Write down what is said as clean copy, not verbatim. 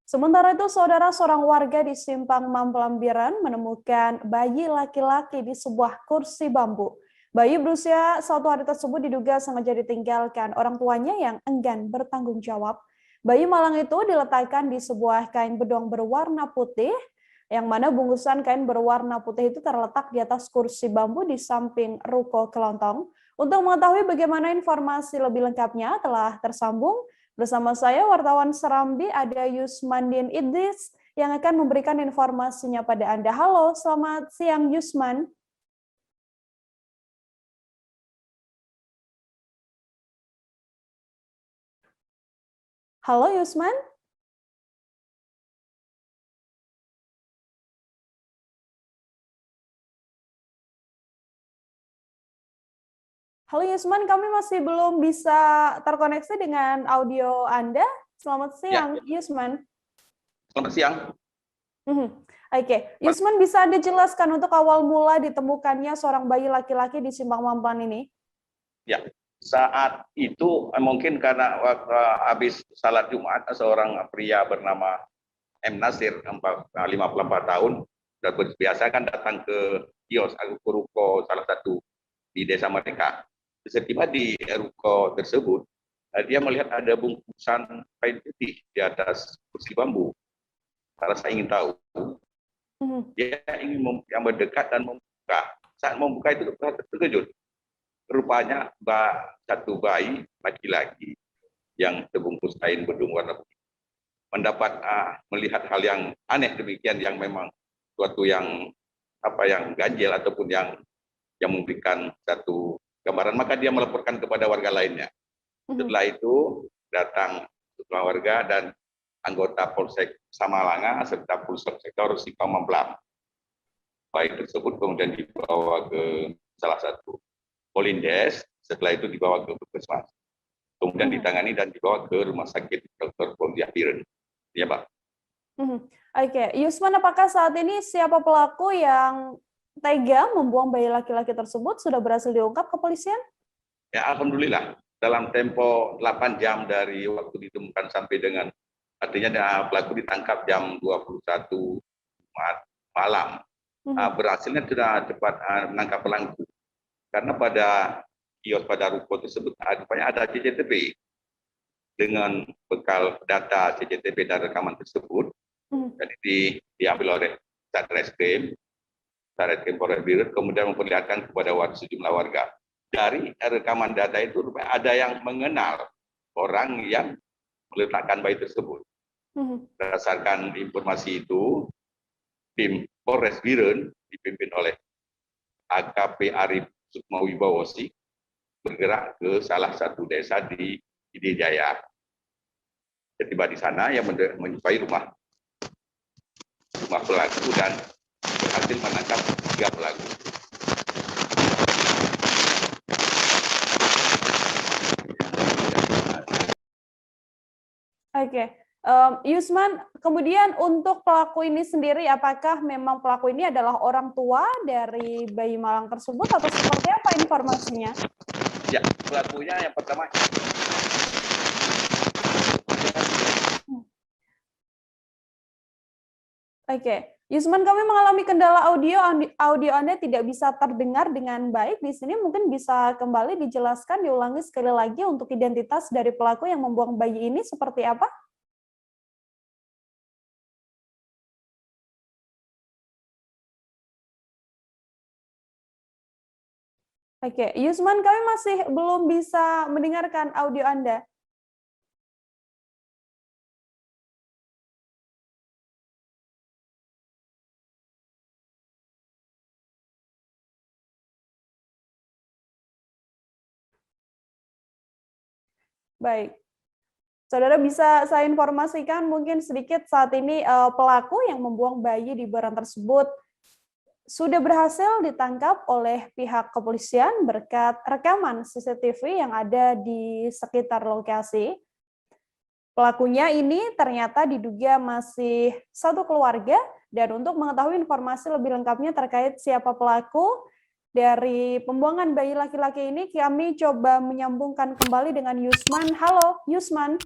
Sementara itu, saudara, seorang warga di Simpang Mampelambiran menemukan bayi laki-laki di sebuah kursi bambu. Bayi berusia 1 hari tersebut diduga sengaja ditinggalkan orang tuanya yang enggan bertanggung jawab. Bayi malang itu diletakkan di sebuah kain bedong berwarna putih, yang mana bungkusan kain berwarna putih itu terletak di atas kursi bambu di samping ruko kelontong. Untuk mengetahui bagaimana informasi lebih lengkapnya telah tersambung bersama saya, wartawan Serambi, ada Yusmandin Idris yang akan memberikan informasinya pada Anda. Halo, selamat siang Yusman. Halo Yusman. Halo Yusman, kami masih belum bisa terkoneksi dengan audio Anda. Selamat siang, Yusman. Selamat siang. Oke, Yusman, bisa Anda jelaskan untuk awal mula ditemukannya seorang bayi laki-laki di Simpang Mamplan ini? Ya, saat itu mungkin karena waktu habis salat Jumat, seorang pria bernama M. Nasir, 54 tahun, dan biasa kan datang ke kios ke ruko salah satu di desa mereka. Setiba di ruko tersebut, dia melihat ada bungkusan kain putih di atas kursi bambu. Karena saya ingin tahu, dia ingin yang mendekat dan membuka. Saat membuka itu terkejut. Rupanya satu bayi laki-laki yang terbungkus kain bedung warna putih mendapat melihat hal yang aneh demikian, yang memang suatu yang ganjil ataupun yang memberikan satu gambaran, maka dia melaporkan kepada warga lainnya. Setelah itu datang sejumlah warga dan anggota Polsek Samalanga serta Polsek Sektor Simpang Mamplang. Bayi tersebut kemudian dibawa ke salah satu Polindes, setelah itu dibawa ke puskesmas, kemudian ditangani dan dibawa ke rumah sakit Dr. Pontiapiren. Ya, Pak. Oke, Yusman, apakah saat ini siapa pelaku yang tega membuang bayi laki-laki tersebut sudah berhasil diungkap kepolisian? Ya, alhamdulillah. Dalam tempo 8 jam dari waktu ditemukan sampai dengan, artinya pelaku ditangkap jam 21 malam. Berhasilnya sudah cepat menangkap pelaku. Karena pada kios pada ruko tersebut ada CCTV. Dengan bekal data CCTV dan rekaman tersebut, jadi diambil oleh Satreskrim Polres Biren, kemudian memperlihatkan kepada sejumlah warga. Dari rekaman data itu ada yang mengenal orang yang meletakkan bayi tersebut. Berdasarkan informasi itu, tim Polres Biren dipimpin oleh AKP Arif Sukmawibawosi bergerak ke salah satu desa di Idejaya. Tiba di sana yang menjumpai rumah pelaku dan berhasil menangkap 3 pelaku. Oke, Yusman, kemudian untuk pelaku ini sendiri, apakah memang pelaku ini adalah orang tua dari bayi malang tersebut atau seperti apa informasinya? Ya, pelakunya yang pertama. Oke, Yusman, kami mengalami kendala audio Anda tidak bisa terdengar dengan baik. Di sini mungkin bisa kembali dijelaskan, diulangi sekali lagi untuk identitas dari pelaku yang membuang bayi ini seperti apa? Oke, Yusman, kami masih belum bisa mendengarkan audio Anda. Baik, saudara, bisa saya informasikan mungkin sedikit saat ini pelaku yang membuang bayi di barang tersebut sudah berhasil ditangkap oleh pihak kepolisian berkat rekaman CCTV yang ada di sekitar lokasi. Pelakunya ini ternyata diduga masih satu keluarga, dan untuk mengetahui informasi lebih lengkapnya terkait siapa pelaku dari pembuangan bayi laki-laki ini, kami coba menyambungkan kembali dengan Yusman. Halo, Yusman.